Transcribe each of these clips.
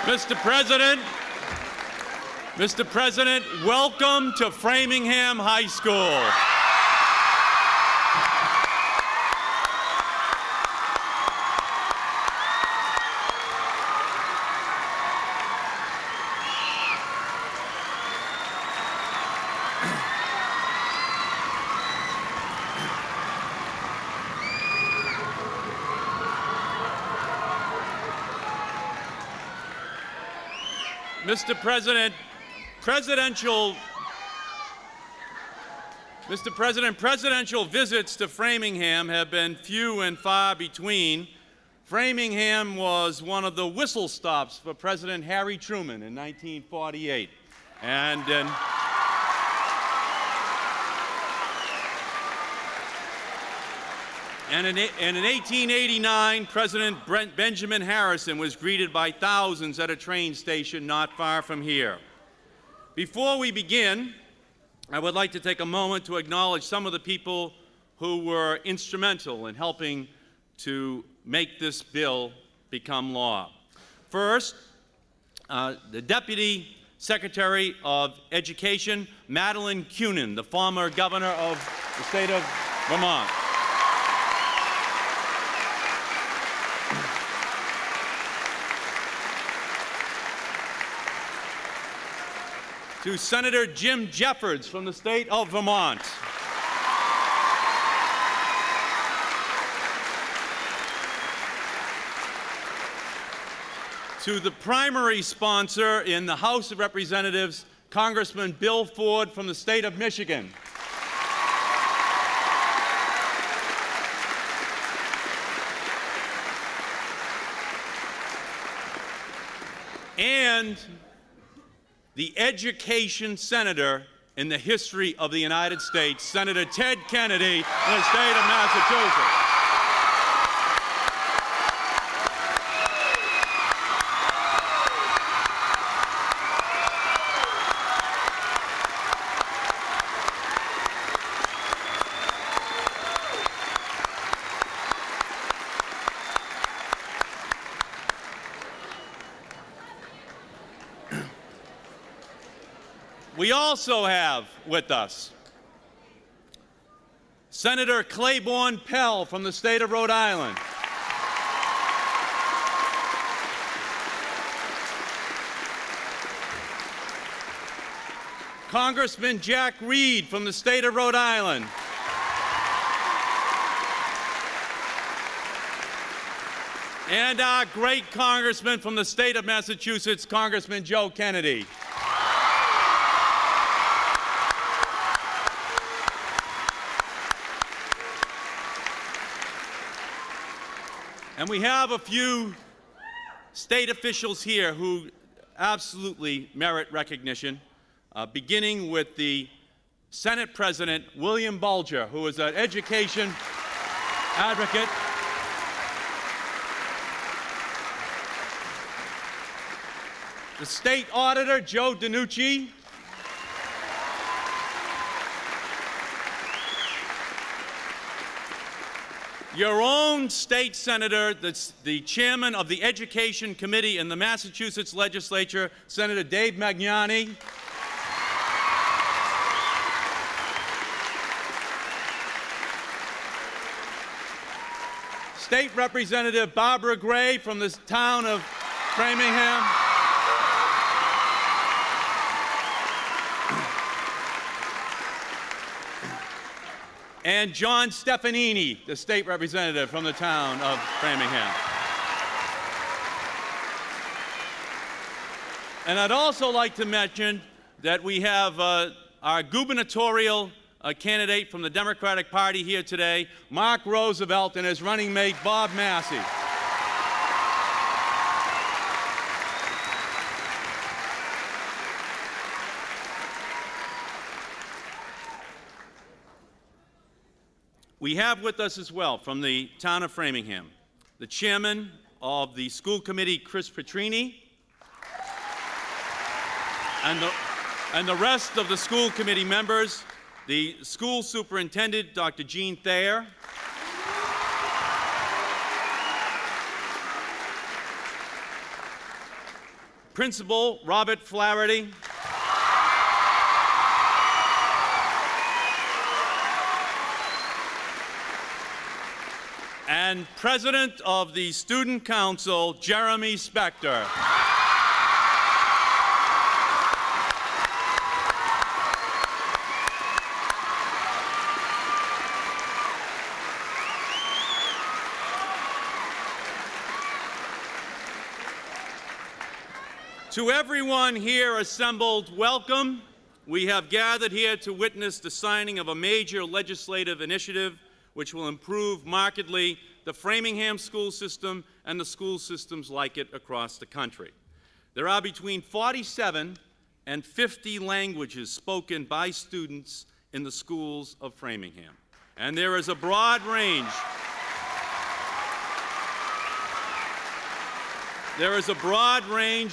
Mr. President, welcome to Framingham High School. Mr. President, presidential visits to Framingham have been few and far between. Framingham was one of the whistle stops for President Harry Truman in 1948. And in 1889, President Benjamin Harrison was greeted by thousands at a train station not far from here. Before we begin, I would like to take a moment to acknowledge some of the people who were instrumental in helping to make this bill become law. First, the Deputy Secretary of Education, Madeline Kunin, the former governor of the state of Vermont. To Senator Jim Jeffords from the state of Vermont. To the primary sponsor in the House of Representatives, Congressman Bill Ford from the state of Michigan. And the education senator in the history of the United States, Senator Ted Kennedy from the state of Massachusetts. We also have with us Senator Claiborne Pell from the state of Rhode Island. Congressman Jack Reed from the state of Rhode Island. And our great congressman from the state of Massachusetts, Congressman Joe Kennedy. And we have a few state officials here who absolutely merit recognition, beginning with the Senate President, William Bulger, who is an education advocate. The State Auditor, Joe DiNucci. Your own state senator, the chairman of the Education Committee in the Massachusetts Legislature, Senator Dave Magnani. State Representative Barbara Gray from the town of Framingham. And John Stefanini, the state representative from the town of Framingham. And I'd also like to mention that we have our gubernatorial candidate from the Democratic Party here today, Mark Roosevelt, and his running mate, Bob Massey. We have with us as well from the town of Framingham, the chairman of the school committee, Chris Petrini, and the rest of the school committee members, the school superintendent, Dr. Jean Thayer, Principal Robert Flaherty, and President of the Student Council, Jeremy Spector. To everyone here assembled, welcome. We have gathered here to witness the signing of a major legislative initiative which will improve markedly the Framingham school system and the school systems like it across the country. There are between 47 and 50 languages spoken by students in the schools of Framingham. And there is a broad range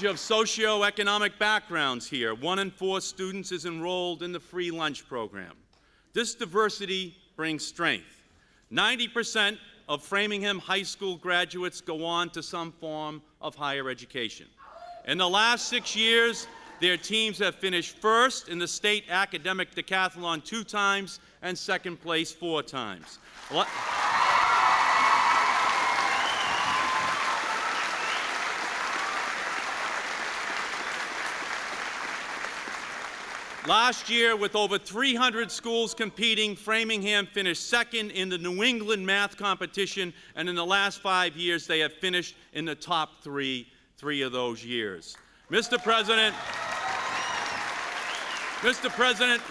of socioeconomic backgrounds here. 1 in 4 students is enrolled in the free lunch program. This diversity brings strength. 90% of Framingham High School graduates go on to some form of higher education. In the last 6 years, their teams have finished first in the state academic decathlon 2 times and second place 4 times. Last year, with over 300 schools competing, Framingham finished second in the New England math competition, and in the last 5 years, they have finished in the top three of those years. Mr. President,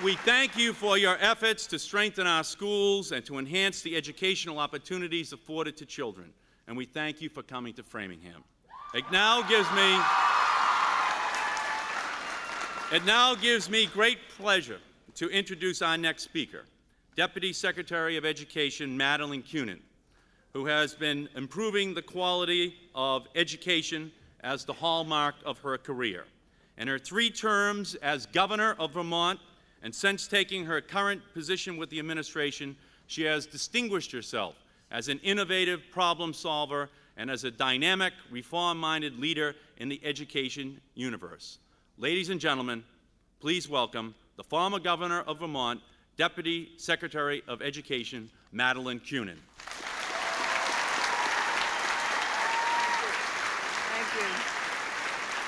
we thank you for your efforts to strengthen our schools and to enhance the educational opportunities afforded to children, and we thank you for coming to Framingham. It now gives me great pleasure to introduce our next speaker, Deputy Secretary of Education Madeline Kunin, who has been improving the quality of education as the hallmark of her career. In her 3 terms as Governor of Vermont, and since taking her current position with the administration, she has distinguished herself as an innovative problem solver and as a dynamic, reform-minded leader in the education universe. Ladies and gentlemen, please welcome the former Governor of Vermont, Deputy Secretary of Education, Madeline Kunin. Thank you.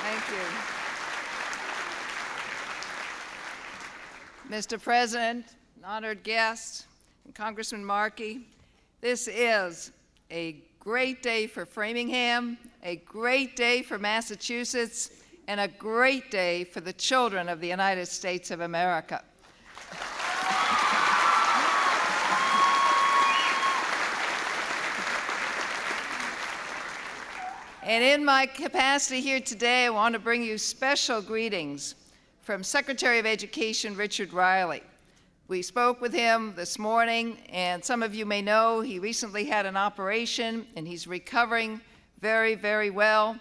Thank you. Mr. President, honored guests, and Congressman Markey, this is a great day for Framingham, a great day for Massachusetts, and a great day for the children of the United States of America. And in my capacity here today, I want to bring you special greetings from Secretary of Education Richard Riley. We spoke with him this morning, and some of you may know he recently had an operation, and he's recovering very, very well.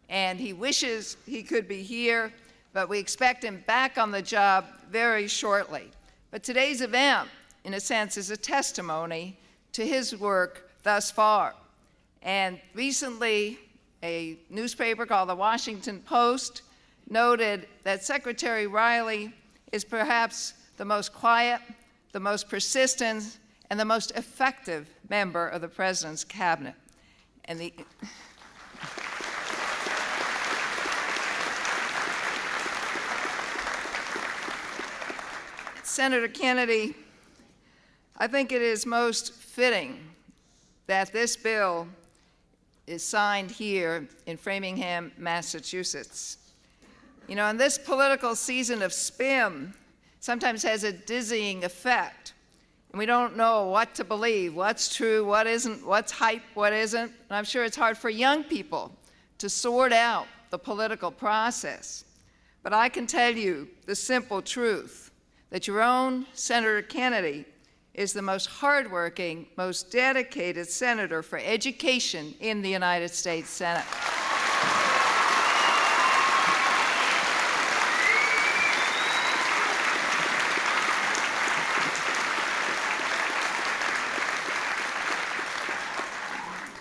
And he wishes he could be here, but we expect him back on the job very shortly. But today's event, in a sense, is a testimony to his work thus far. And recently, a newspaper called the Washington Post noted that Secretary Riley is perhaps the most quiet, the most persistent, and the most effective member of the President's cabinet. And Senator Kennedy, I think it is most fitting that this bill is signed here in Framingham, Massachusetts. You know, and this political season of spin sometimes has a dizzying effect, and we don't know what to believe, what's true, what isn't, what's hype, what isn't, and I'm sure it's hard for young people to sort out the political process. But I can tell you the simple truth, that your own Senator Kennedy is the most hardworking, most dedicated senator for education in the United States Senate.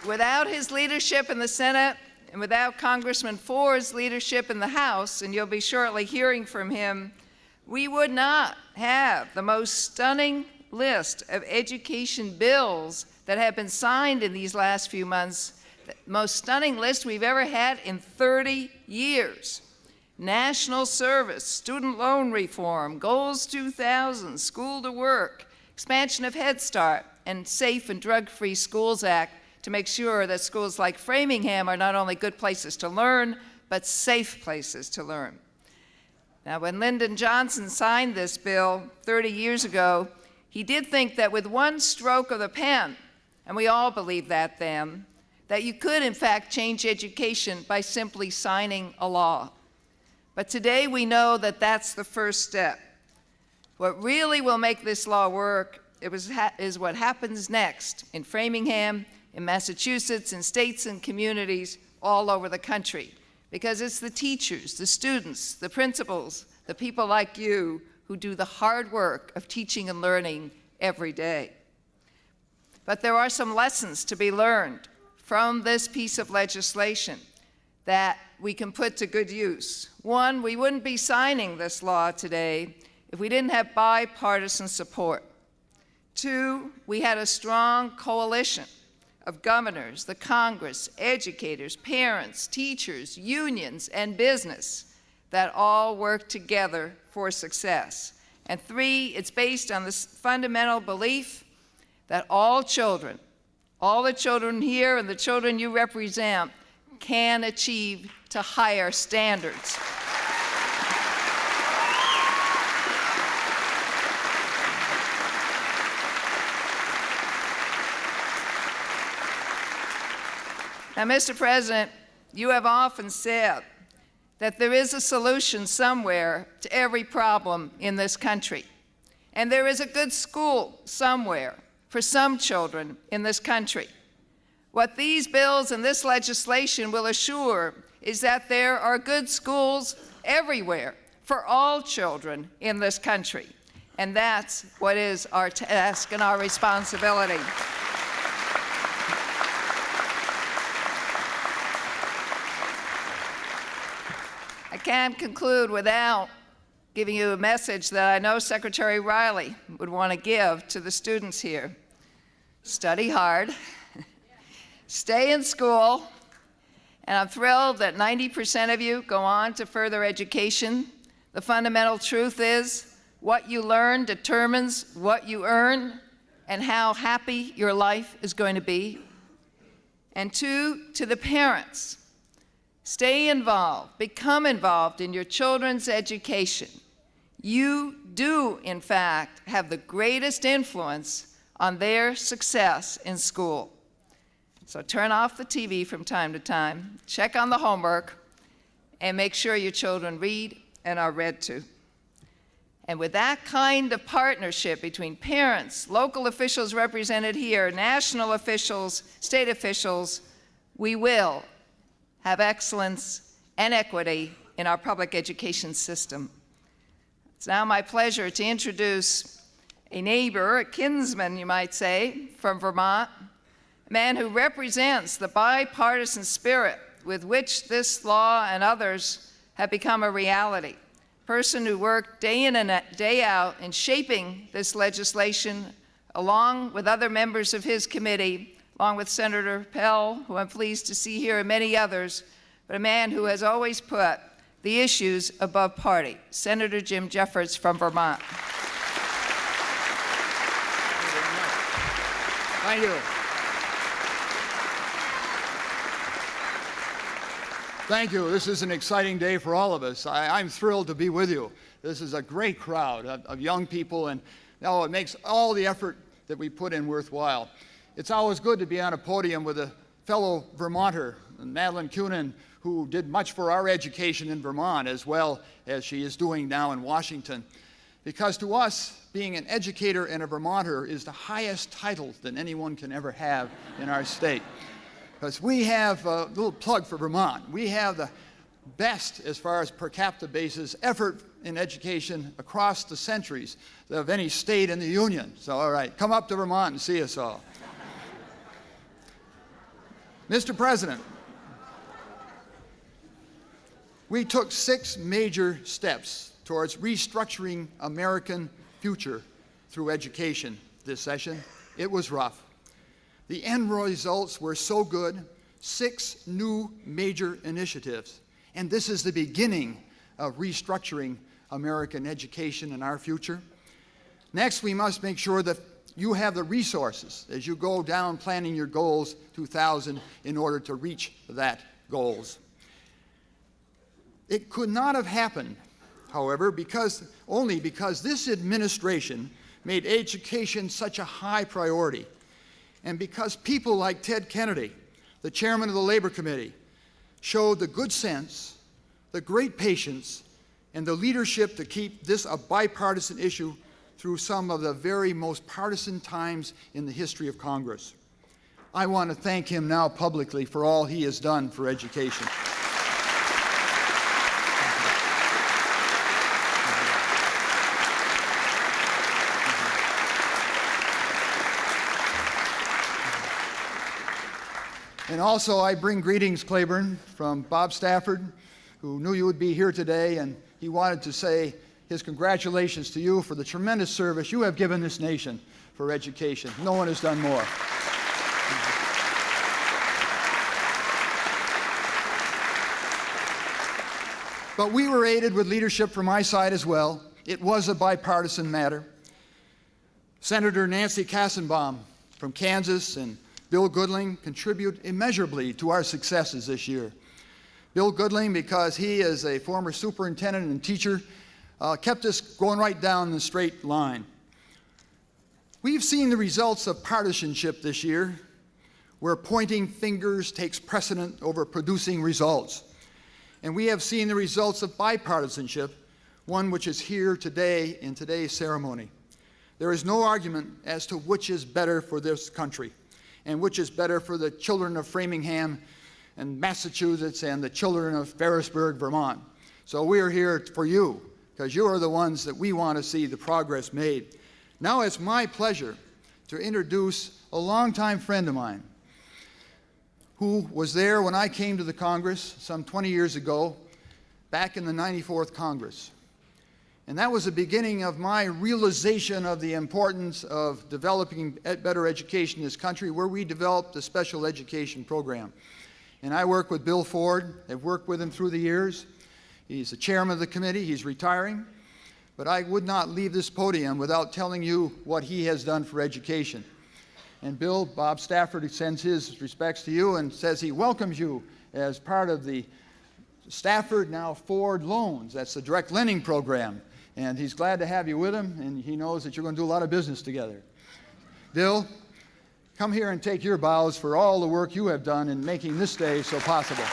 Without his leadership in the Senate, and without Congressman Ford's leadership in the House, and you'll be shortly hearing from him, we would not have the most stunning list of education bills that have been signed in these last few months, the most stunning list we've ever had in 30 years. National service, student loan reform, Goals 2000, School to Work, expansion of Head Start, and Safe and Drug-Free Schools Act to make sure that schools like Framingham are not only good places to learn, but safe places to learn. Now, when Lyndon Johnson signed this bill 30 years ago, he did think that with one stroke of the pen, and we all believed that then, that you could in fact change education by simply signing a law. But today we know that that's the first step. What really will make this law work is what happens next in Framingham, in Massachusetts, in states and communities all over the country. Because it's the teachers, the students, the principals, the people like you who do the hard work of teaching and learning every day. But there are some lessons to be learned from this piece of legislation that we can put to good use. One, we wouldn't be signing this law today if we didn't have bipartisan support. Two, we had a strong coalition of governors, the Congress, educators, parents, teachers, unions, and business that all work together for success. And three, it's based on this fundamental belief that all children, all the children here and the children you represent, can achieve to higher standards. Now, Mr. President, you have often said that there is a solution somewhere to every problem in this country. And there is a good school somewhere for some children in this country. What these bills and this legislation will assure is that there are good schools everywhere for all children in this country. And that's what is our task and our responsibility. I can't conclude without giving you a message that I know Secretary Riley would want to give to the students here. Study hard, stay in school, and I'm thrilled that 90% of you go on to further education. The fundamental truth is what you learn determines what you earn and how happy your life is going to be. And two, to the parents, stay involved, become involved in your children's education. You do, in fact, have the greatest influence on their success in school. So turn off the TV from time to time, check on the homework, and make sure your children read and are read to. And with that kind of partnership between parents, local officials represented here, national officials, state officials, we will have excellence and equity in our public education system. It's now my pleasure to introduce a neighbor, a kinsman, you might say, from Vermont, a man who represents the bipartisan spirit with which this law and others have become a reality. A person who worked day in and day out in shaping this legislation along with other members of his committee, along with Senator Pell, who I'm pleased to see here, and many others, but a man who has always put the issues above party, Senator Jim Jeffords from Vermont. Thank you. Thank you. This is an exciting day for all of us. I'm thrilled to be with you. This is a great crowd of young people, and it makes all the effort that we put in worthwhile. It's always good to be on a podium with a fellow Vermonter, Madeline Kunin, who did much for our education in Vermont as well as she is doing now in Washington. Because to us, being an educator and a Vermonter is the highest title that anyone can ever have in our state. Because we have a little plug for Vermont. We have the best, as far as per capita basis, effort in education across the centuries of any state in the Union. So, all right, come up to Vermont and see us all. Mr. President, We took 6 major steps towards restructuring American future through education this session. It was rough. The end results were so good, 6 new major initiatives. And this is the beginning of restructuring American education and our future. Next, we must make sure that you have the resources as you go down planning your goals 2000 in order to reach that goals. It could not have happened, however, only because this administration made education such a high priority, and because people like Ted Kennedy, the chairman of the Labor Committee, showed the good sense, the great patience, and the leadership to keep this a bipartisan issue through some of the very most partisan times in the history of Congress. I want to thank him now publicly for all he has done for education. And also, I bring greetings, Claiborne, from Bob Stafford, who knew you would be here today, and he wanted to say his congratulations to you for the tremendous service you have given this nation for education. No one has done more. But we were aided with leadership from my side as well. It was a bipartisan matter. Senator Nancy Kassenbaum from Kansas and Bill Goodling contribute immeasurably to our successes this year. Bill Goodling, because he is a former superintendent and teacher, kept us going right down the straight line. We've seen the results of partisanship this year, where pointing fingers takes precedent over producing results. And we have seen the results of bipartisanship, one which is here today in today's ceremony. There is no argument as to which is better for this country, and which is better for the children of Framingham and Massachusetts and the children of Ferrisburg, Vermont. So we are here for you, because you are the ones that we want to see the progress made. Now it's my pleasure to introduce a longtime friend of mine who was there when I came to the Congress some 20 years ago, back in the 94th Congress. And that was the beginning of my realization of the importance of developing better education in this country, where we developed a special education program. And I work with Bill Ford. I've worked with him through the years. He's the chairman of the committee. He's retiring. But I would not leave this podium without telling you what he has done for education. And Bill, Bob Stafford sends his respects to you and says he welcomes you as part of the Stafford, now Ford Loans. That's the direct lending program. And he's glad to have you with him, and he knows that you're going to do a lot of business together. Bill, come here and take your bows for all the work you have done in making this day so possible.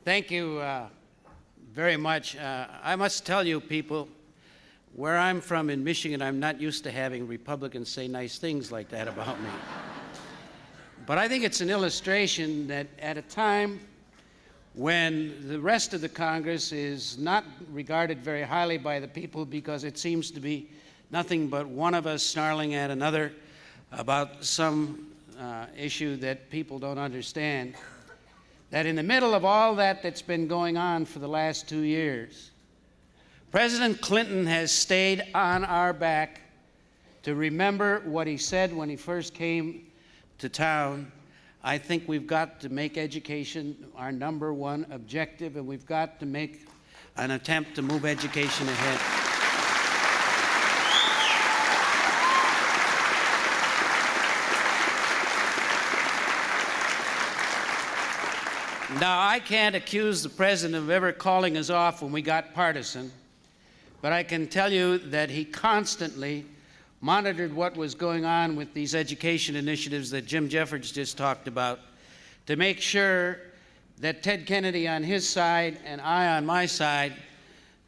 Thank you very much. I must tell you, people, where I'm from in Michigan, I'm not used to having Republicans say nice things like that about me. But I think it's an illustration that at a time when the rest of the Congress is not regarded very highly by the people because it seems to be nothing but one of us snarling at another about some issue that people don't understand, that in the middle of all that that's been going on for the last 2 years, President Clinton has stayed on our back to remember what he said when he first came to town. I think we've got to make education our #1 objective, and we've got to make an attempt to move education ahead. Now, I can't accuse the president of ever calling us off when we got partisan, but I can tell you that he constantly monitored what was going on with these education initiatives that Jim Jeffords just talked about to make sure that Ted Kennedy on his side and I on my side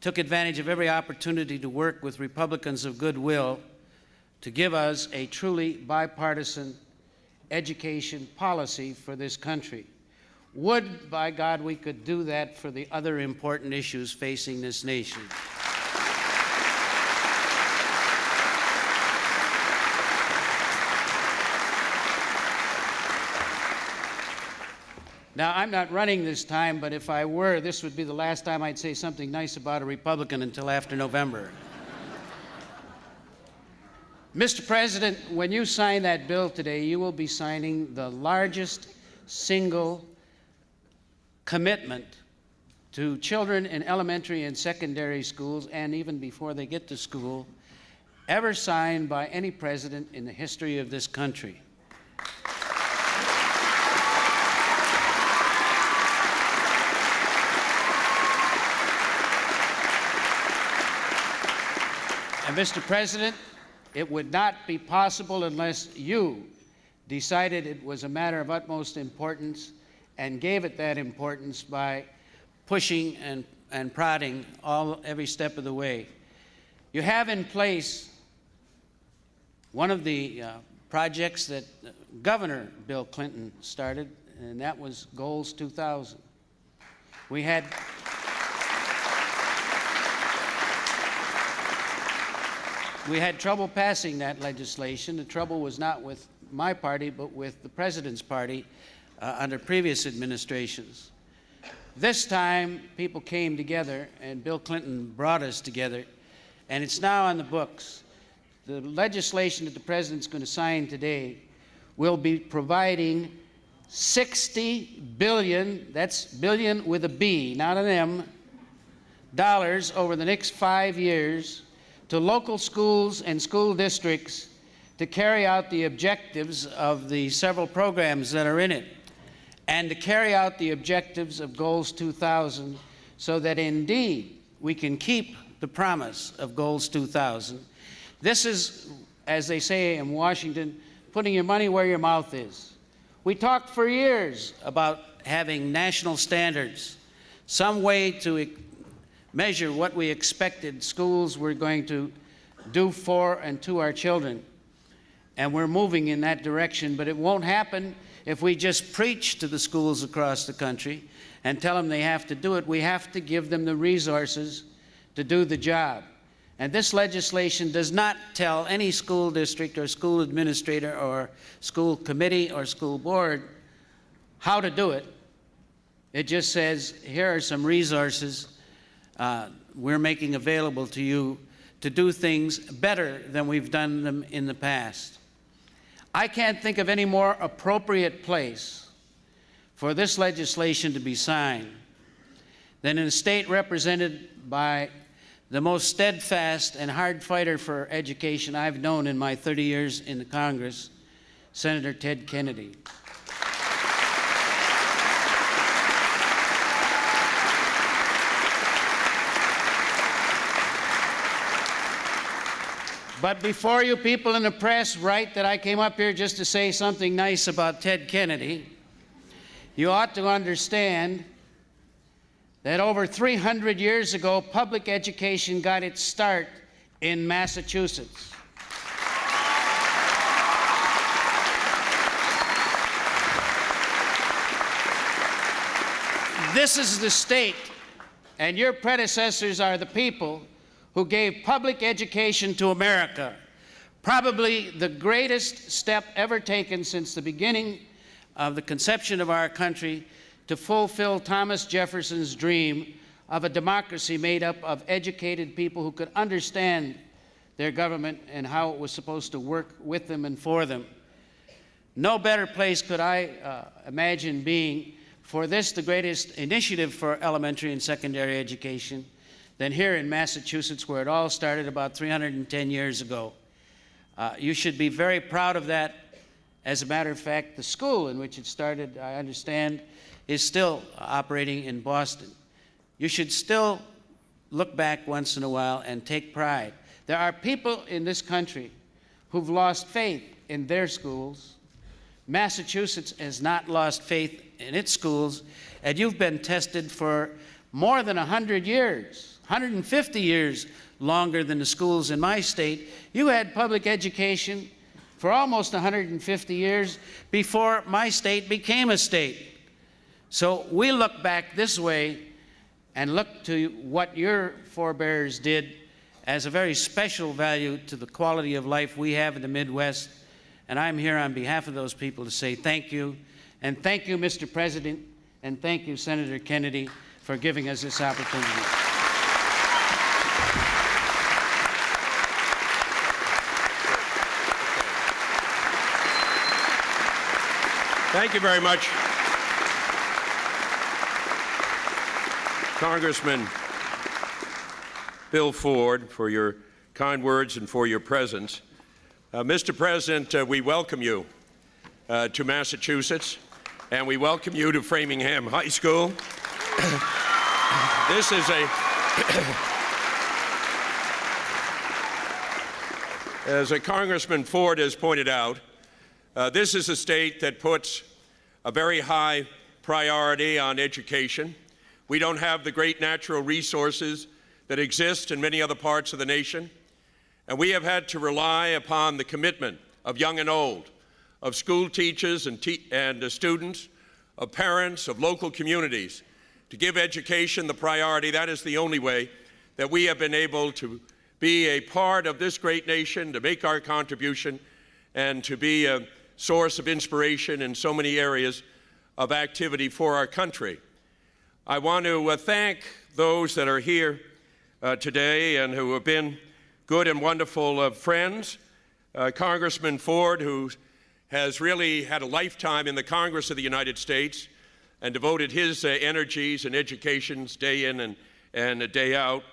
took advantage of every opportunity to work with Republicans of goodwill to give us a truly bipartisan education policy for this country. Would, by God, we could do that for the other important issues facing this nation. Now, I'm not running this time, but if I were, this would be the last time I'd say something nice about a Republican until after November. Mr. President, when you sign that bill today, you will be signing the largest single commitment to children in elementary and secondary schools, and even before they get to school, ever signed by any president in the history of this country. And Mr. President, it would not be possible unless you decided it was a matter of utmost importance and gave it that importance by pushing and prodding every step of the way. You have in place one of the projects that Governor Bill Clinton started, and that was Goals 2000. We had trouble passing that legislation. The trouble was not with my party, but with the President's party under previous administrations. This time, people came together, and Bill Clinton brought us together, and it's now on the books. The legislation that the President's going to sign today will be providing $60 billion, that's billion with a B, not an M, dollars over the next 5 years to local schools and school districts to carry out the objectives of the several programs that are in it, and to carry out the objectives of Goals 2000 so that indeed we can keep the promise of Goals 2000. This is, as they say in Washington, putting your money where your mouth is. We talked for years about having national standards, some way to measure what we expected schools were going to do for and to our children. And we're moving in that direction, but it won't happen if we just preach to the schools across the country and tell them they have to do it. We have to give them the resources to do the job. And this legislation does not tell any school district or school administrator or school committee or school board how to do it. It just says, here are some resources we're making available to you to do things better than we've done them in the past. I can't think of any more appropriate place for this legislation to be signed than in a state represented by the most steadfast and hard fighter for education I've known in my 30 years in the Congress, Senator Ted Kennedy. But before you people in the press write that I came up here just to say something nice about Ted Kennedy, you ought to understand that over 300 years ago, public education got its start in Massachusetts. This is the state, and your predecessors are the people who gave public education to America, probably the greatest step ever taken since the beginning of the conception of our country to fulfill Thomas Jefferson's dream of a democracy made up of educated people who could understand their government and how it was supposed to work with them and for them. No better place could I imagine being for this, the greatest initiative for elementary and secondary education, than here in Massachusetts, where it all started about 310 years ago. You should be very proud of that. As a matter of fact, the school in which it started, I understand, is still operating in Boston. You should still look back once in a while and take pride. There are people in this country who've lost faith in their schools. Massachusetts has not lost faith in its schools, and you've been tested for more than 100 years. 150 years longer than the schools in my state. You had public education for almost 150 years before my state became a state. So we look back this way and look to what your forebears did as a very special value to the quality of life we have in the Midwest. And I'm here on behalf of those people to say thank you. And thank you, Mr. President. And thank you, Senator Kennedy, for giving us this opportunity. Thank you very much, Congressman Bill Ford, for your kind words and for your presence. Mr. President, we welcome you to Massachusetts, and we welcome you to Framingham High School. This is as Congressman Ford has pointed out, this is a state that puts a very high priority on education. We don't have the great natural resources that exist in many other parts of the nation, and we have had to rely upon the commitment of young and old, of school teachers and students, of parents, of local communities, to give education the priority. That is the only way that we have been able to be a part of this great nation, to make our contribution, and to be a source of inspiration in so many areas of activity for our country. I want to thank those that are here today and who have been good and wonderful friends. Congressman Ford, who has really had a lifetime in the Congress of the United States and devoted his energies and educations day in and day out.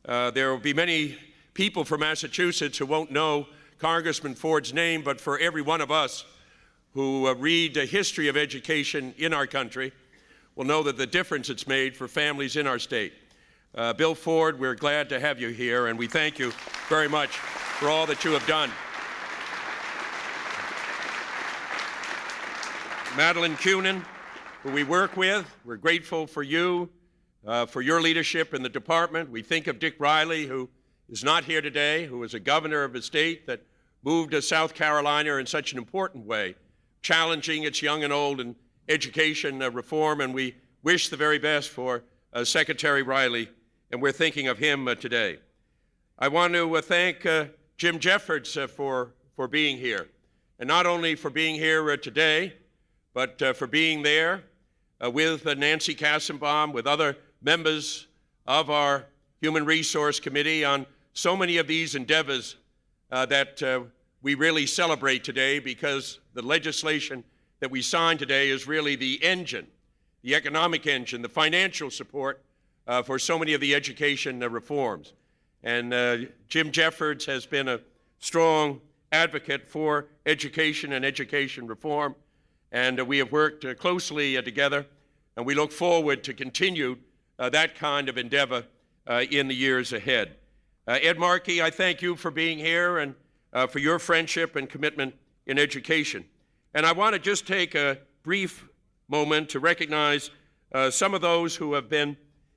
There will be many people from Massachusetts who won't know Congressman Ford's name, but for every one of us who read the history of education in our country will know that the difference it's made for families in our state. Bill Ford, we're glad to have you here, and we thank you very much for all that you have done. Madeline Kunin, who we work with, we're grateful for you, for your leadership in the department. We think of Dick Riley, who is not here today, who was a governor of a state that moved to South Carolina in such an important way, challenging its young and old in education reform, and we wish the very best for Secretary Riley, and we're thinking of him today. I want to thank Jim Jeffords for being here, and not only for being here today, but for being there with Nancy Kassenbaum, with other members of our Human Resource Committee on so many of these endeavors that we really celebrate today, because the legislation that we signed today is really the engine, the economic engine, the financial support for so many of the education reforms. And Jim Jeffords has been a strong advocate for education and education reform, and we have worked closely together, and we look forward to continue that kind of endeavor in the years ahead. Ed Markey, I thank you for being here and for your friendship and commitment in education. And I want to just take a brief moment to recognize some of those who have been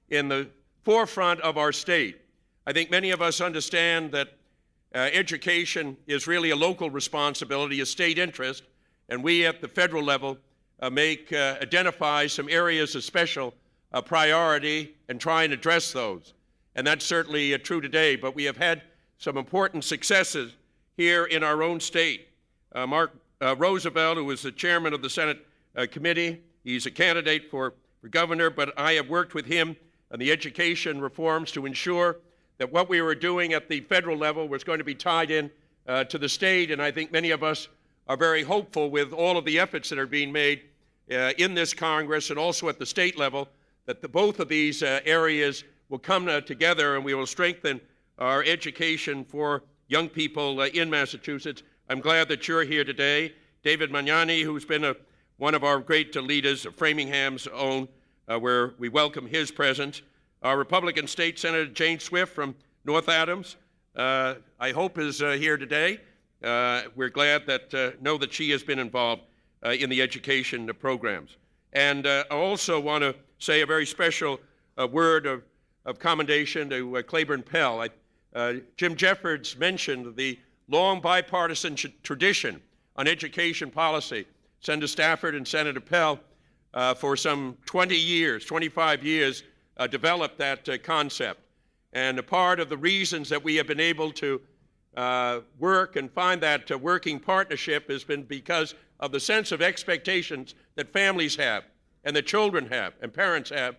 in the forefront of our state. I think many of us understand that education is really a local responsibility, a state interest, and we at the federal level identify some areas of special priority and try and address those. And that's certainly true today, but we have had some important successes here in our own state. Mark Roosevelt, who was the chairman of the Senate committee, he's a candidate for governor, but I have worked with him on the education reforms to ensure that what we were doing at the federal level was going to be tied in to the state, and I think many of us are very hopeful with all of the efforts that are being made in this Congress and also at the state level that both of these areas will come together and we will strengthen our education for young people in Massachusetts. I'm glad that you're here today. David Magnani, who's been one of our great leaders of Framingham's own, where we welcome his presence. Our Republican State Senator Jane Swift from North Adams, I hope is here today. We're glad that know that she has been involved in the education programs. And I also want to say a very special word of commendation to Claiborne Pell. Jim Jeffords mentioned the long bipartisan tradition on education policy. Senator Stafford and Senator Pell, for some 20 years, 25 years, developed that concept. And a part of the reasons that we have been able to work and find that working partnership has been because of the sense of expectations that families have and the children have, and parents have,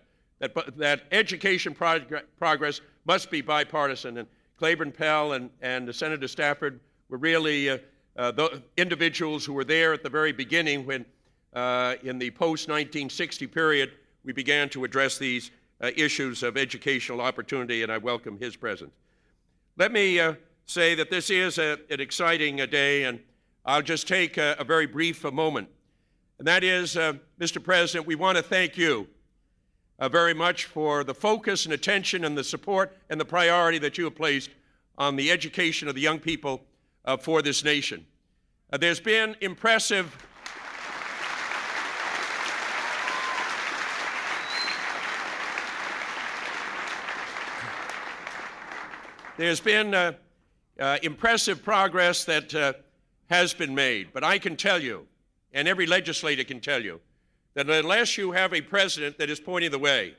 that education progress must be bipartisan. And Claiborne Pell and Senator Stafford were really the individuals who were there at the very beginning when, in the post-1960 period, we began to address these issues of educational opportunity, and I welcome his presence. Let me say that this is an exciting day, and I'll just take a very brief moment. And that is, Mr. President, we want to thank you very much for the focus and attention and the support and the priority that you have placed on the education of the young people for this nation. There's been impressive impressive progress that has been made, but I can tell you, and every legislator can tell you, that unless you have a president that is pointing the way,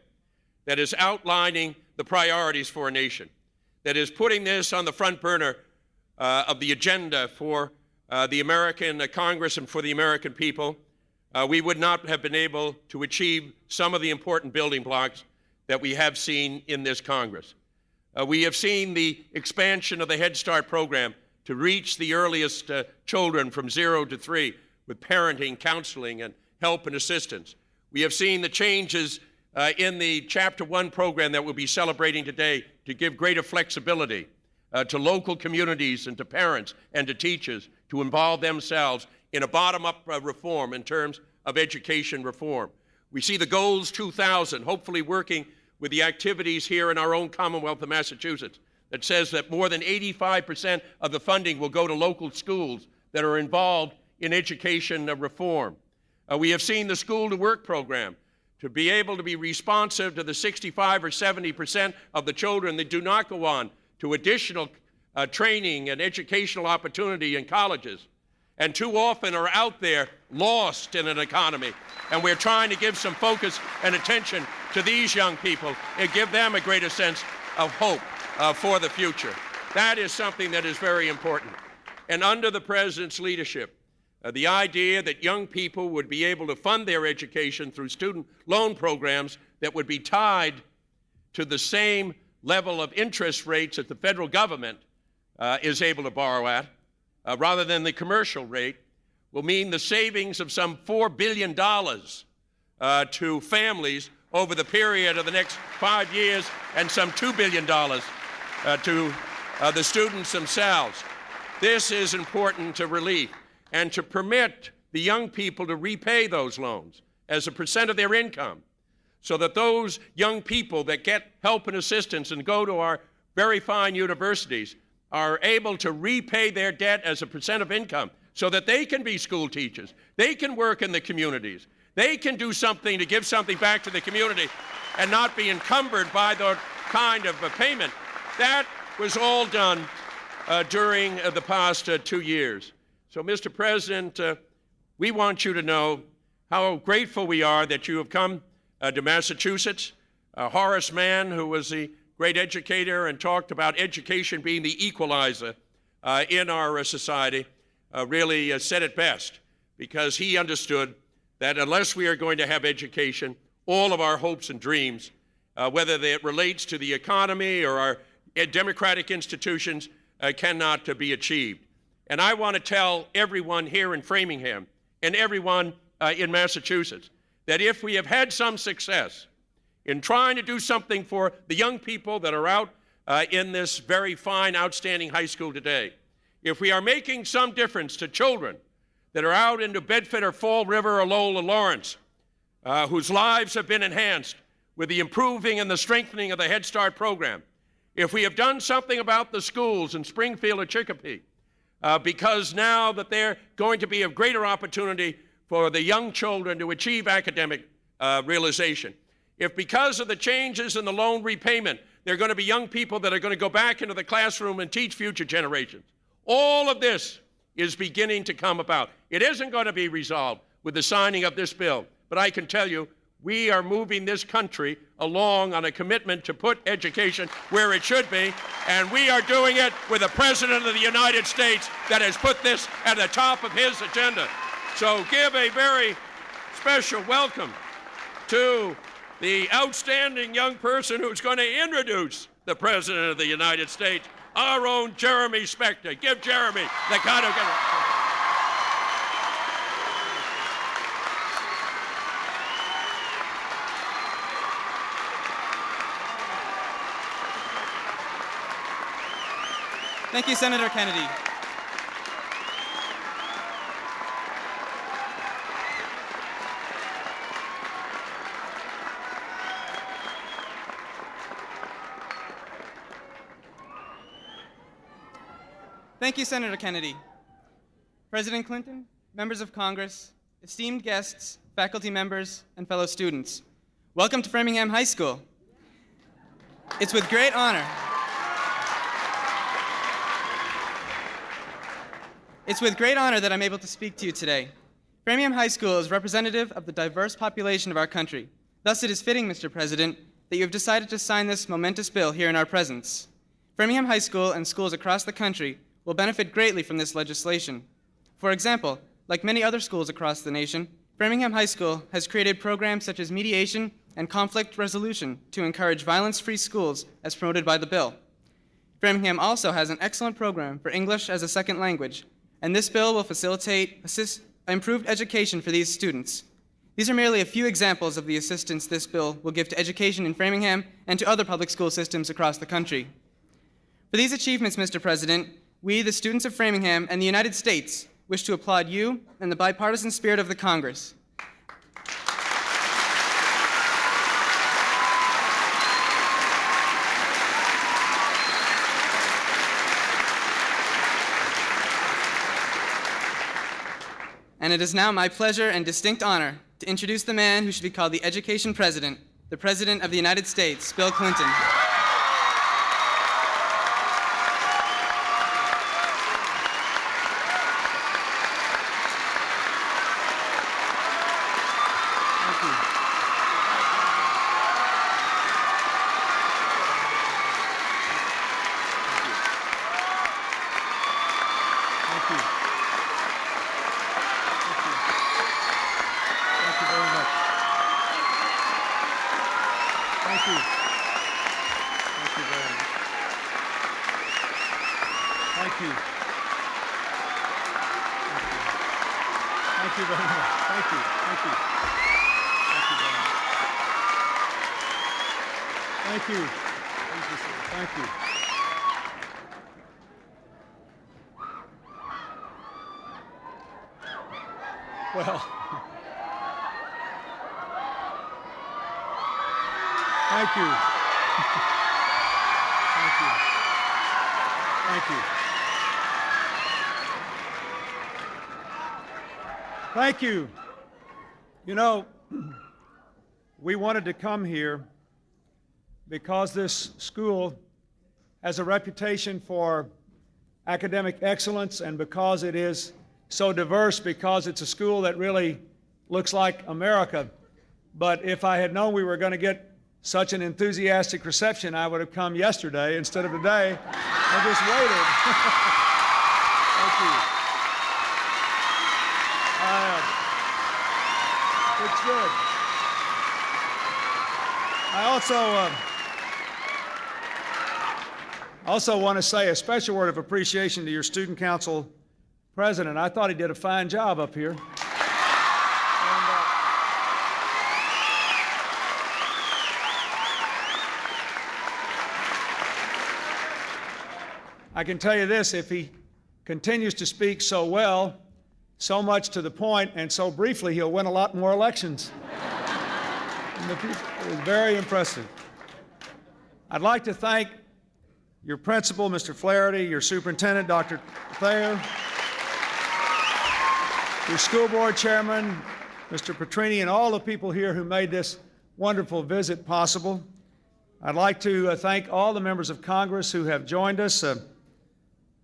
that is outlining the priorities for a nation, that is putting this on the front burner of the agenda for the American Congress and for the American people, we would not have been able to achieve some of the important building blocks that we have seen in this Congress. We have seen the expansion of the Head Start program to reach the earliest children from 0 to 3 with parenting, counseling, and help and assistance. We have seen the changes in the Chapter 1 program that we'll be celebrating today to give greater flexibility to local communities and to parents and to teachers to involve themselves in a bottom-up reform in terms of education reform. We see the Goals 2000, hopefully working with the activities here in our own Commonwealth of Massachusetts, that says that more than 85% of the funding will go to local schools that are involved in education reform. We have seen the School to Work program to be able to be responsive to the 65 or 70% of the children that do not go on to additional training and educational opportunity in colleges, and too often are out there lost in an economy. And we're trying to give some focus and attention to these young people and give them a greater sense of hope for the future. That is something that is very important. And under the President's leadership, the idea that young people would be able to fund their education through student loan programs that would be tied to the same level of interest rates that the federal government is able to borrow at, rather than the commercial rate, will mean the savings of some $4 billion to families over the period of the next 5 years, and some $2 billion to the students themselves. This is important to relief, and to permit the young people to repay those loans as a percent of their income, so that those young people that get help and assistance and go to our very fine universities are able to repay their debt as a percent of income, so that they can be school teachers, they can work in the communities, they can do something to give something back to the community and not be encumbered by the kind of payment. That was all done during the past 2 years. So, Mr. President, we want you to know how grateful we are that you have come to Massachusetts. Horace Mann, who was a great educator and talked about education being the equalizer in our society, really said it best, because he understood that unless we are going to have education, all of our hopes and dreams, whether it relates to the economy or our democratic institutions, cannot be achieved. And I want to tell everyone here in Framingham and everyone in Massachusetts that if we have had some success in trying to do something for the young people that are out in this very fine, outstanding high school today, if we are making some difference to children that are out into Bedford or Fall River or Lowell or Lawrence, whose lives have been enhanced with the improving and the strengthening of the Head Start program, if we have done something about the schools in Springfield or Chicopee, because now that they're going to be of greater opportunity for the young children to achieve academic realization, if because of the changes in the loan repayment, there are going to be young people that are going to go back into the classroom and teach future generations, all of this is beginning to come about. It isn't going to be resolved with the signing of this bill, but I can tell you, we are moving this country along on a commitment to put education where it should be, and we are doing it with a President of the United States that has put this at the top of his agenda. So give a very special welcome to the outstanding young person who's going to introduce the President of the United States, our own Jeremy Spector. Give Jeremy the kind of... Thank you, Senator Kennedy. Thank you, Senator Kennedy. President Clinton, members of Congress, esteemed guests, faculty members, and fellow students, welcome to Framingham High School. It's with great honor. It's with great honor that I'm able to speak to you today. Framingham High School is representative of the diverse population of our country. Thus, it is fitting, Mr. President, that you have decided to sign this momentous bill here in our presence. Framingham High School and schools across the country will benefit greatly from this legislation. For example, like many other schools across the nation, Framingham High School has created programs such as mediation and conflict resolution to encourage violence-free schools as promoted by the bill. Framingham also has an excellent program for English as a second language, and this bill will facilitate improved education for these students. These are merely a few examples of the assistance this bill will give to education in Framingham and to other public school systems across the country. For these achievements, Mr. President, we, the students of Framingham and the United States, wish to applaud you and the bipartisan spirit of the Congress. And it is now my pleasure and distinct honor to introduce the man who should be called the Education President, the President of the United States, Bill Clinton. Well, thank you. Thank you. Thank you. Thank you. You know, we wanted to come here because this school has a reputation for academic excellence and because it is so diverse, because it's a school that really looks like America. But if I had known we were going to get such an enthusiastic reception, I would have come yesterday instead of today and just waited. Thank you. It's good. I also want to say a special word of appreciation to your Student Council President. I thought he did a fine job up here. I can tell you this, if he continues to speak so well, so much to the point, and so briefly, he'll win a lot more elections. It was very impressive. I'd like to thank your principal, Mr. Flaherty, your superintendent, Dr. Thayer, your school board chairman, Mr. Petrini, and all the people here who made this wonderful visit possible. I'd like to thank all the members of Congress who have joined us.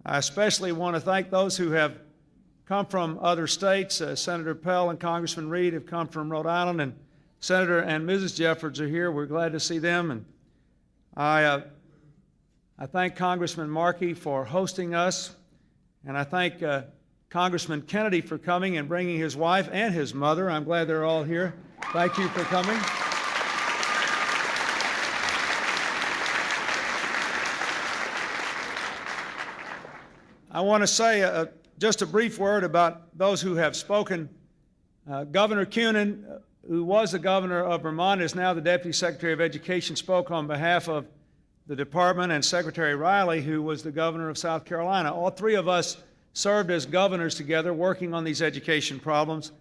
I especially want to thank those who have come from other states. Senator Pell and Congressman Reed have come from Rhode Island, and Senator and Mrs. Jeffords are here. We're glad to see them. And I thank Congressman Markey for hosting us, and I thank Congressman Kennedy for coming and bringing his wife and his mother. I'm glad they're all here. Thank you for coming. I want to say just a brief word about those who have spoken. Governor Kunin, who was the governor of Vermont, is now the Deputy Secretary of Education, spoke on behalf of the department, and Secretary Riley, who was the governor of South Carolina. All three of us served as governors together, working on these education problems.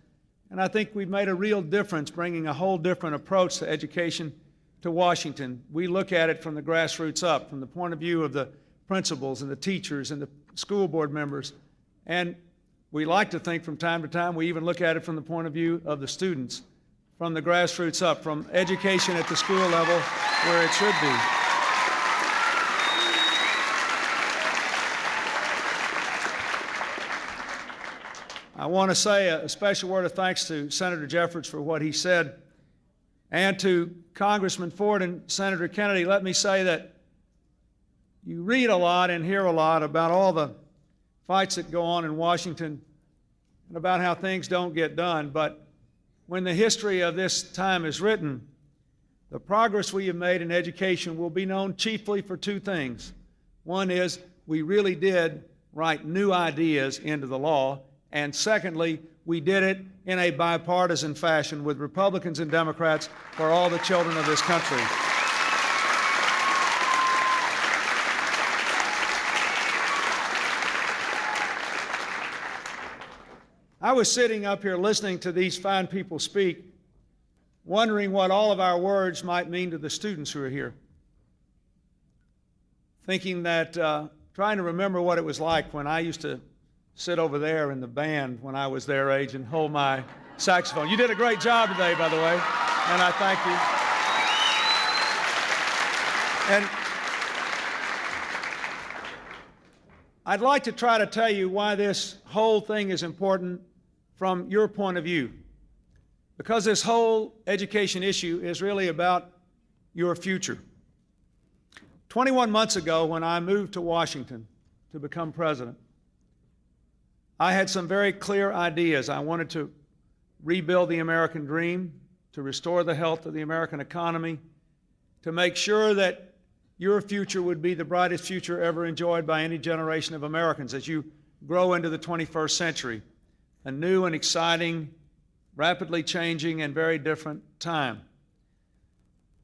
And I think we've made a real difference, bringing a whole different approach to education to Washington. We look at it from the grassroots up, from the point of view of the principals and the teachers and the school board members. And we like to think from time to time we even look at it from the point of view of the students, from the grassroots up, from education at the school level where it should be. I want to say a special word of thanks to Senator Jeffords for what he said, and to Congressman Ford and Senator Kennedy. Let me say that you read a lot and hear a lot about all the fights that go on in Washington and about how things don't get done, but when the history of this time is written, the progress we have made in education will be known chiefly for two things. One is we really did write new ideas into the law, and secondly, we did it in a bipartisan fashion with Republicans and Democrats for all the children of this country. I was sitting up here listening to these fine people speak, wondering what all of our words might mean to the students who are here. Thinking that, trying to remember what it was like when I used to sit over there in the band when I was their age and hold my saxophone. You did a great job today, by the way, and I thank you. And I'd like to try to tell you why this whole thing is important from your point of view, because this whole education issue is really about your future. 21 months ago, when I moved to Washington to become president, I had some very clear ideas. I wanted to rebuild the American dream, to restore the health of the American economy, to make sure that your future would be the brightest future ever enjoyed by any generation of Americans as you grow into the 21st century, a new and exciting, rapidly changing, and very different time.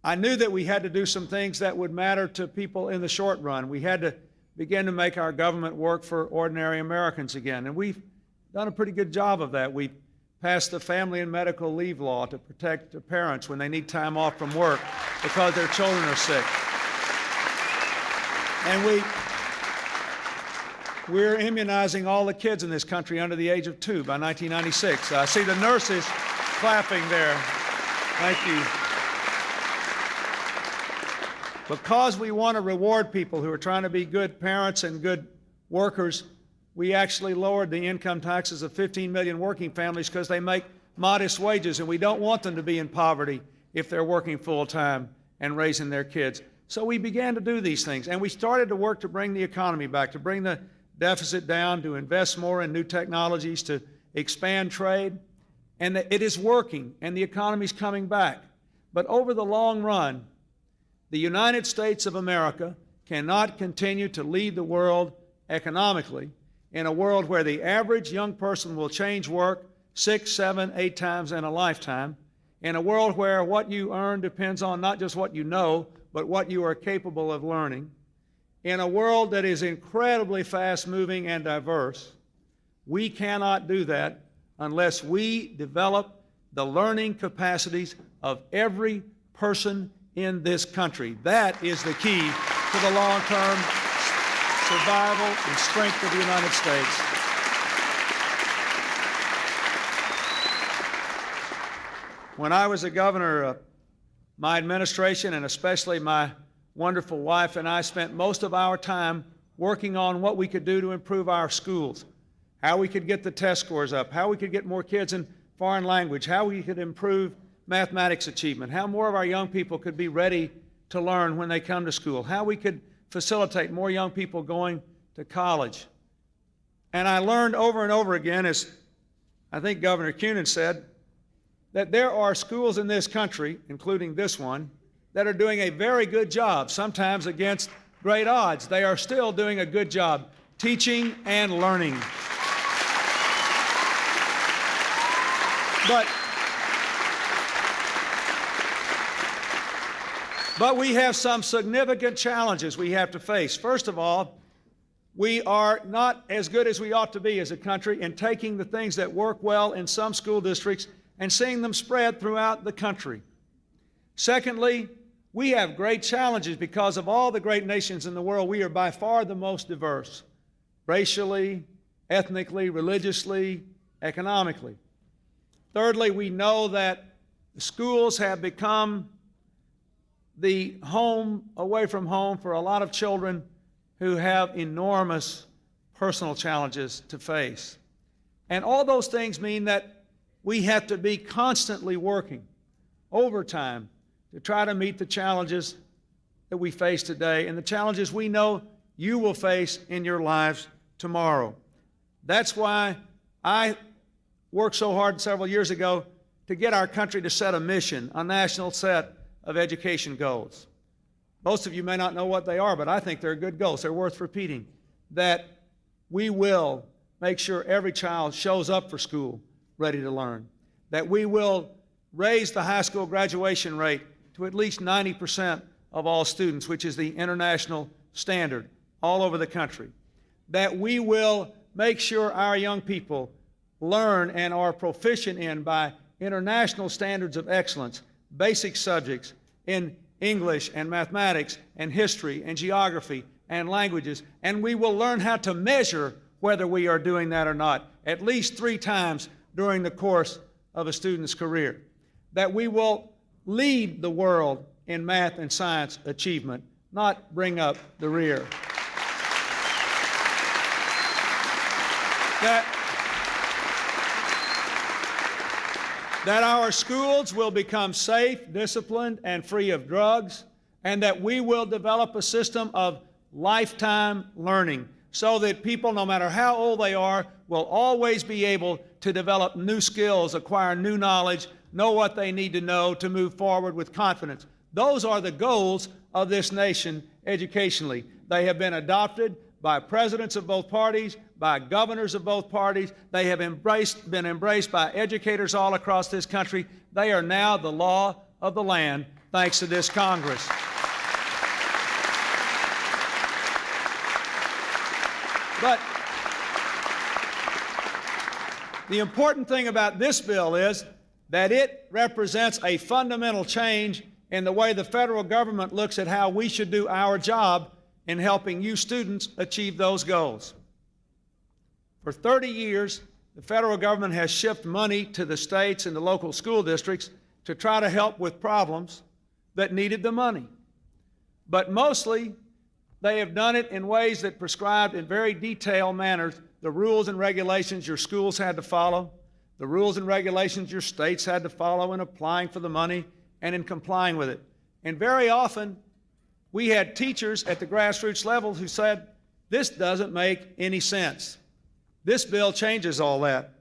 I knew that we had to do some things that would matter to people in the short run. We had to begin to make our government work for ordinary Americans again, and we've done a pretty good job of that. We've passed the family and medical leave law to protect the parents when they need time off from work because their children are sick. And we're immunizing all the kids in this country under the age of 2 by 1996. I see the nurses clapping there. Thank you. Because we want to reward people who are trying to be good parents and good workers, we actually lowered the income taxes of 15 million working families because they make modest wages, and we don't want them to be in poverty if they're working full-time and raising their kids. So we began to do these things, and we started to work to bring the economy back, to bring the deficit down, to invest more in new technologies, to expand trade, and it is working, and the economy's coming back. But over the long run, the United States of America cannot continue to lead the world economically in a world where the average young person will change work 6, 7, 8 times in a lifetime, in a world where what you earn depends on not just what you know, but what you are capable of learning, in a world that is incredibly fast-moving and diverse. We cannot do that unless we develop the learning capacities of every person in this country. That is the key to the long-term survival and strength of the United States. When I was a governor, my administration, and especially my wonderful wife and I, spent most of our time working on what we could do to improve our schools, how we could get the test scores up, how we could get more kids in foreign language, how we could improve mathematics achievement, how more of our young people could be ready to learn when they come to school, how we could facilitate more young people going to college. And I learned over and over again, as I think Governor Kunin said, that there are schools in this country, including this one, that are doing a very good job, sometimes against great odds. They are still doing a good job teaching and learning. But we have some significant challenges we have to face. First of all, we are not as good as we ought to be as a country in taking the things that work well in some school districts and seeing them spread throughout the country. Secondly, we have great challenges because of all the great nations in the world. We are by far the most diverse, racially, ethnically, religiously, economically. Thirdly, we know that the schools have become the home away from home for a lot of children who have enormous personal challenges to face. And all those things mean that we have to be constantly working overtime to try to meet the challenges that we face today and the challenges we know you will face in your lives tomorrow. That's why I worked so hard several years ago to get our country to set a mission, a national set of education goals. Most of you may not know what they are, but I think they're good goals. They're worth repeating. That we will make sure every child shows up for school ready to learn. That we will raise the high school graduation rate to at least 90% of all students, which is the international standard all over the country. That we will make sure our young people learn and are proficient in, by international standards of excellence, basic subjects in English and mathematics and history and geography and languages, and we will learn how to measure whether we are doing that or not at least 3 times during the course of a student's career. That we will lead the world in math and science achievement, not bring up the rear. That our schools will become safe, disciplined, and free of drugs, and that we will develop a system of lifetime learning so that people, no matter how old they are, will always be able to develop new skills, acquire new knowledge, know what they need to know to move forward with confidence. Those are the goals of this nation educationally. They have been adopted by presidents of both parties, by governors of both parties. They have been embraced by educators all across this country. They are now the law of the land, thanks to this Congress. But the important thing about this bill is that it represents a fundamental change in the way the federal government looks at how we should do our job in helping you students achieve those goals. For 30 years, the federal government has shipped money to the states and the local school districts to try to help with problems that needed the money. But mostly, they have done it in ways that prescribed in very detailed manners the rules and regulations your schools had to follow, the rules and regulations your states had to follow in applying for the money and in complying with it. And very often, we had teachers at the grassroots level who said, this doesn't make any sense. This bill changes all that.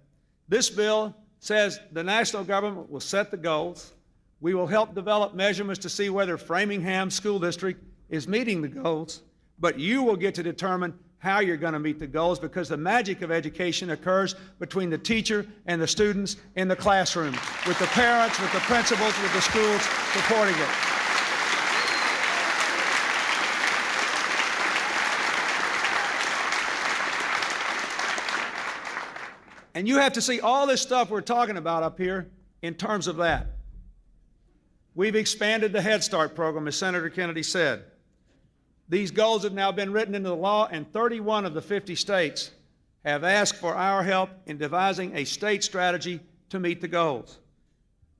This bill says the national government will set the goals. We will help develop measurements to see whether Framingham School District is meeting the goals, but you will get to determine how you're going to meet the goals, because the magic of education occurs between the teacher and the students in the classroom, with the parents, with the principals, with the schools supporting it. And you have to see all this stuff we're talking about up here in terms of that. We've expanded the Head Start program, as Senator Kennedy said. These goals have now been written into the law, and 31 of the 50 states have asked for our help in devising a state strategy to meet the goals.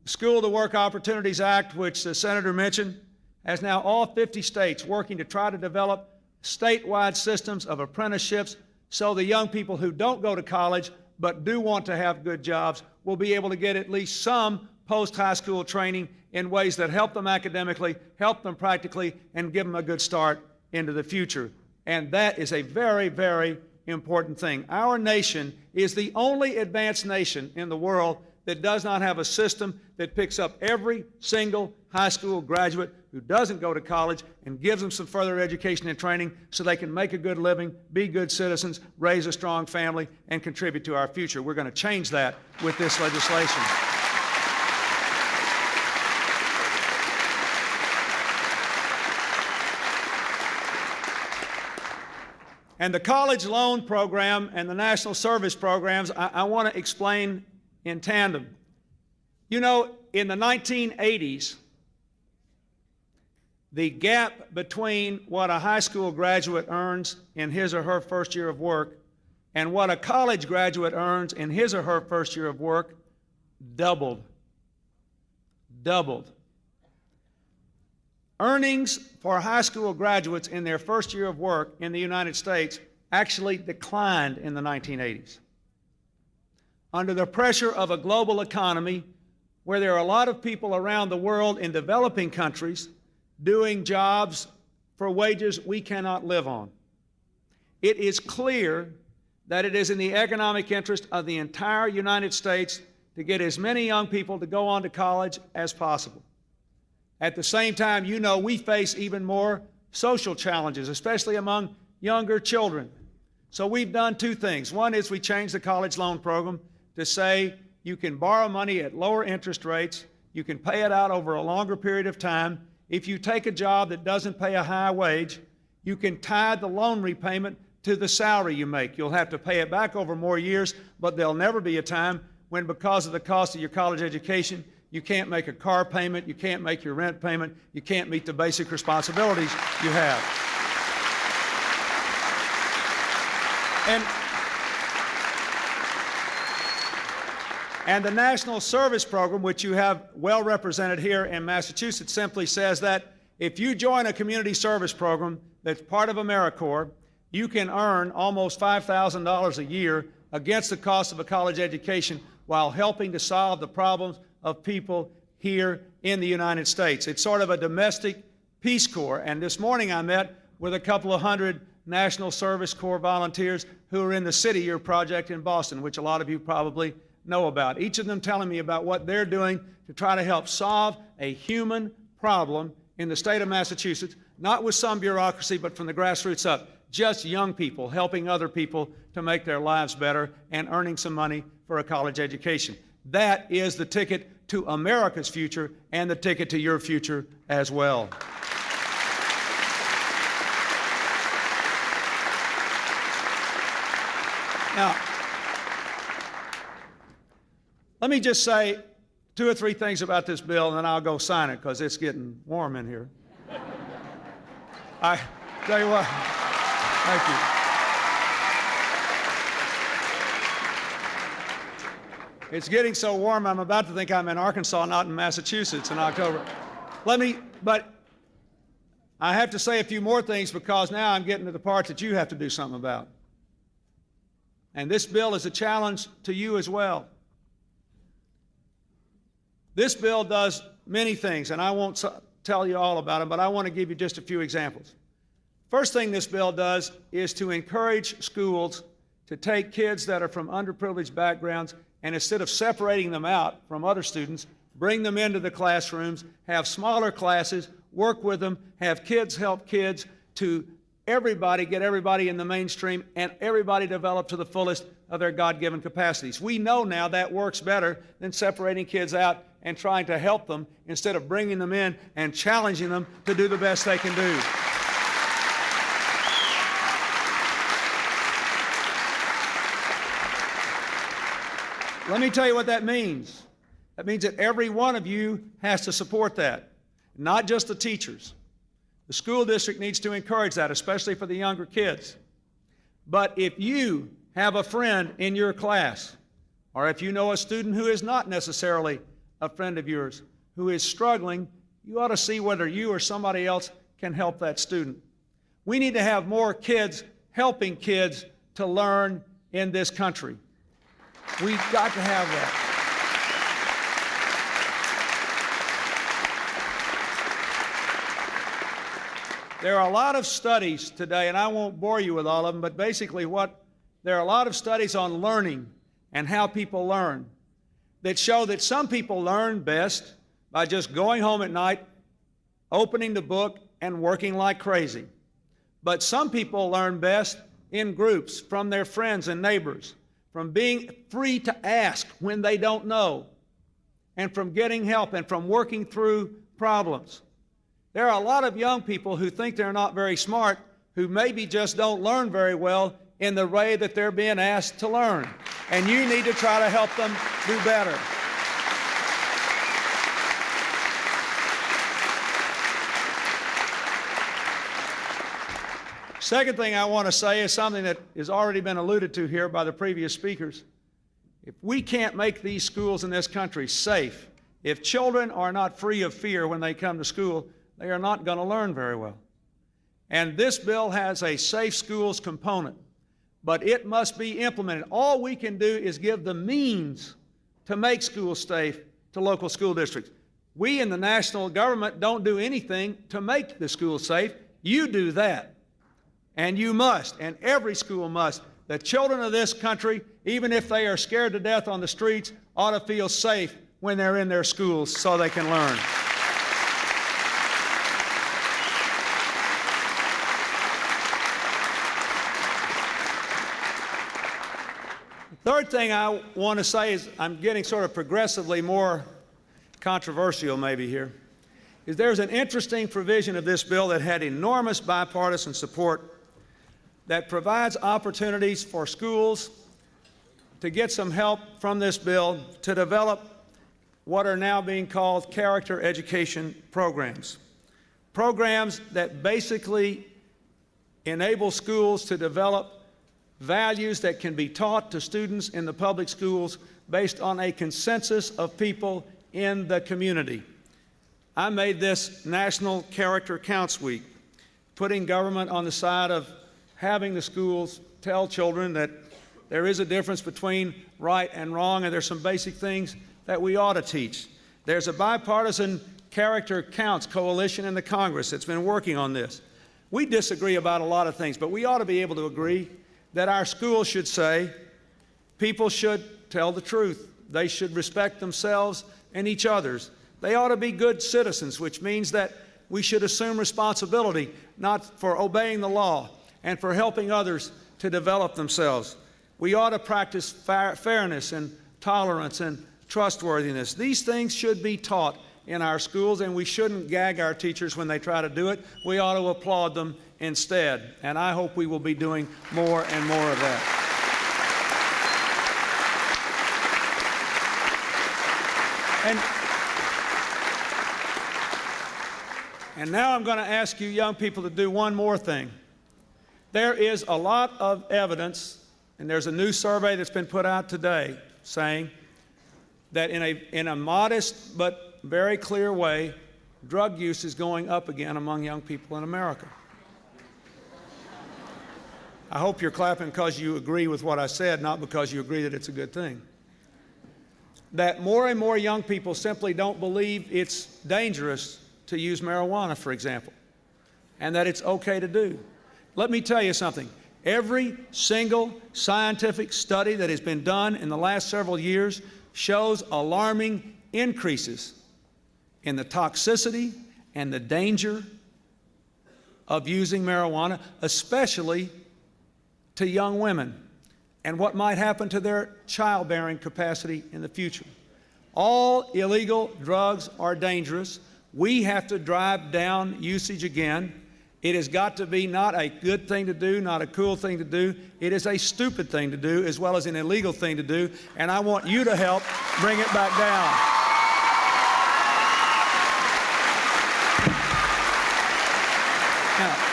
The School to Work Opportunities Act, which the Senator mentioned, has now all 50 states working to try to develop statewide systems of apprenticeships so the young people who don't go to college but do want to have good jobs will be able to get at least some post-high school training in ways that help them academically, help them practically, and give them a good start into the future. And that is a very, very important thing. Our nation is the only advanced nation in the world that does not have a system that picks up every single high school graduate who doesn't go to college and gives them some further education and training so they can make a good living, be good citizens, raise a strong family, and contribute to our future. We're going to change that with this legislation. And the college loan program and the national service programs, I want to explain in tandem. You know, in the 1980s, the gap between what a high school graduate earns in his or her first year of work and what a college graduate earns in his or her first year of work doubled. Doubled. Earnings for high school graduates in their first year of work in the United States actually declined in the 1980s. Under the pressure of a global economy where there are a lot of people around the world in developing countries doing jobs for wages we cannot live on. It is clear that it is in the economic interest of the entire United States to get as many young people to go on to college as possible. At the same time, you know, we face even more social challenges, especially among younger children. So we've done two things. One is we changed the college loan program to say you can borrow money at lower interest rates, you can pay it out over a longer period of time. If you take a job that doesn't pay a high wage, you can tie the loan repayment to the salary you make. You'll have to pay it back over more years, but there'll never be a time when, because of the cost of your college education, you can't make a car payment, you can't make your rent payment, you can't meet the basic responsibilities you have. And the National Service Program, which you have well represented here in Massachusetts, simply says that if you join a community service program that's part of AmeriCorps, you can earn almost $5,000 a year against the cost of a college education while helping to solve the problems of people here in the United States. It's sort of a domestic Peace Corps. And this morning I met with a couple of hundred National Service Corps volunteers who are in the City Year Project in Boston, which a lot of you probably know about. Each of them telling me about what they're doing to try to help solve a human problem in the state of Massachusetts, not with some bureaucracy, but from the grassroots up. Just young people helping other people to make their lives better and earning some money for a college education. That is the ticket to America's future and the ticket to your future as well. Now, let me just say two or three things about this bill, and then I'll go sign it because it's getting warm in here. I tell you what, thank you. It's getting so warm, I'm about to think I'm in Arkansas, not in Massachusetts in October. But I have to say a few more things because now I'm getting to the part that you have to do something about. And this bill is a challenge to you as well. This bill does many things, and I won't tell you all about them, but I want to give you just a few examples. First thing this bill does is to encourage schools to take kids that are from underprivileged backgrounds and instead of separating them out from other students, bring them into the classrooms, have smaller classes, work with them, have kids help kids to everybody, get everybody in the mainstream, and everybody develop to the fullest of their God-given capacities. We know now that works better than separating kids out and trying to help them instead of bringing them in and challenging them to do the best they can do. Let me tell you what that means. That means that every one of you has to support that, not just the teachers. The school district needs to encourage that, especially for the younger kids. But if you have a friend in your class, or if you know a student who is not necessarily a friend of yours, who is struggling, you ought to see whether you or somebody else can help that student. We need to have more kids helping kids to learn in this country. We've got to have that. There are a lot of studies today, and I won't bore you with all of them, but basically there are a lot of studies on learning and how people learn. that show that some people learn best by just going home at night, opening the book, and working like crazy. But some people learn best in groups, from their friends and neighbors, from being free to ask when they don't know, and from getting help and from working through problems. There are a lot of young people who think they're not very smart, who maybe just don't learn very well in the way that they're being asked to learn. And you need to try to help them do better. Second thing I want to say is something that has already been alluded to here by the previous speakers. If we can't make these schools in this country safe, if children are not free of fear when they come to school, they are not going to learn very well. And this bill has a safe schools component, but it must be implemented. All we can do is give the means to make schools safe to local school districts. We in the national government don't do anything to make the schools safe. You do that. And you must, and every school must. The children of this country, even if they are scared to death on the streets, ought to feel safe when they're in their schools so they can learn. The third thing I want to say is, I'm getting sort of progressively more controversial maybe here, is there's an interesting provision of this bill that had enormous bipartisan support that provides opportunities for schools to get some help from this bill to develop what are now being called character education programs. Programs that basically enable schools to develop values that can be taught to students in the public schools based on a consensus of people in the community. I made this National Character Counts Week, putting government on the side of having the schools tell children that there is a difference between right and wrong, and there's some basic things that we ought to teach. There's a bipartisan Character Counts coalition in the Congress that's been working on this. We disagree about a lot of things, but we ought to be able to agree that our schools should say people should tell the truth. They should respect themselves and each other's. They ought to be good citizens, which means that we should assume responsibility, not for obeying the law and for helping others to develop themselves. We ought to practice fairness and tolerance and trustworthiness. These things should be taught in our schools, and we shouldn't gag our teachers when they try to do it. We ought to applaud them instead, and I hope we will be doing more and more of that. And now I'm going to ask you young people to do one more thing. There is a lot of evidence, and there's a new survey that's been put out today saying that in a modest but very clear way, drug use is going up again among young people in America. I hope you're clapping because you agree with what I said, not because you agree that it's a good thing. That more and more young people simply don't believe it's dangerous to use marijuana, for example, and that it's okay to do. Let me tell you something. Every single scientific study that has been done in the last several years shows alarming increases in the toxicity and the danger of using marijuana, especially to young women, and what might happen to their childbearing capacity in the future. All illegal drugs are dangerous. We have to drive down usage again. It has got to be not a good thing to do, not a cool thing to do. It is a stupid thing to do, as well as an illegal thing to do, and I want you to help bring it back down. Now,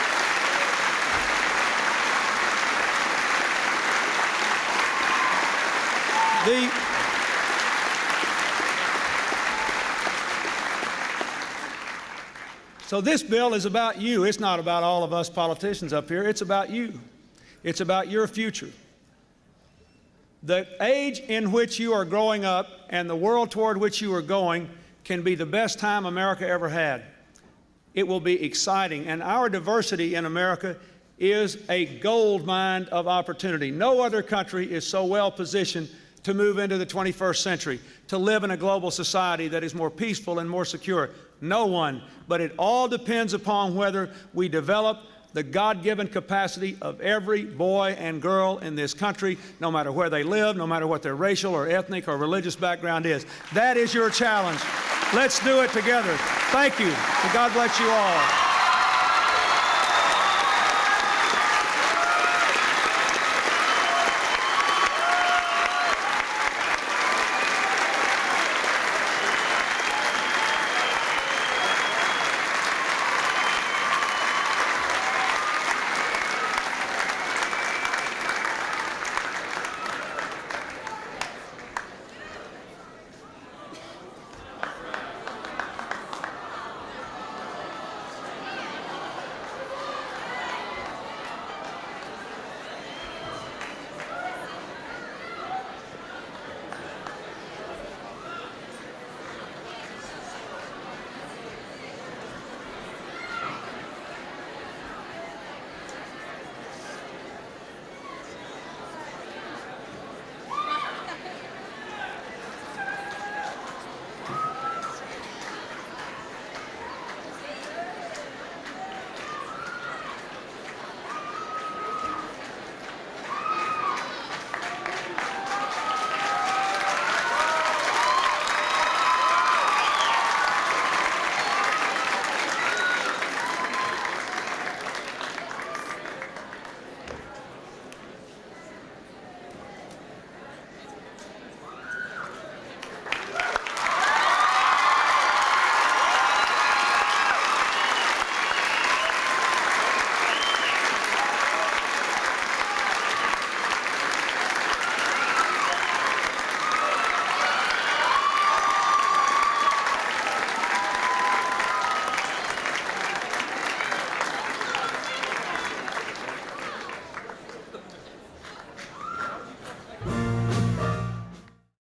So this bill is about you. It's not about all of us politicians up here. It's about you. It's about your future. The age in which you are growing up and the world toward which you are going can be the best time America ever had. It will be exciting, and our diversity in America is a gold mine of opportunity. No other country is so well positioned to move into the 21st century, to live in a global society that is more peaceful and more secure? No one. But it all depends upon whether we develop the God-given capacity of every boy and girl in this country, no matter where they live, no matter what their racial or ethnic or religious background is. That is your challenge. Let's do it together. Thank you, and God bless you all.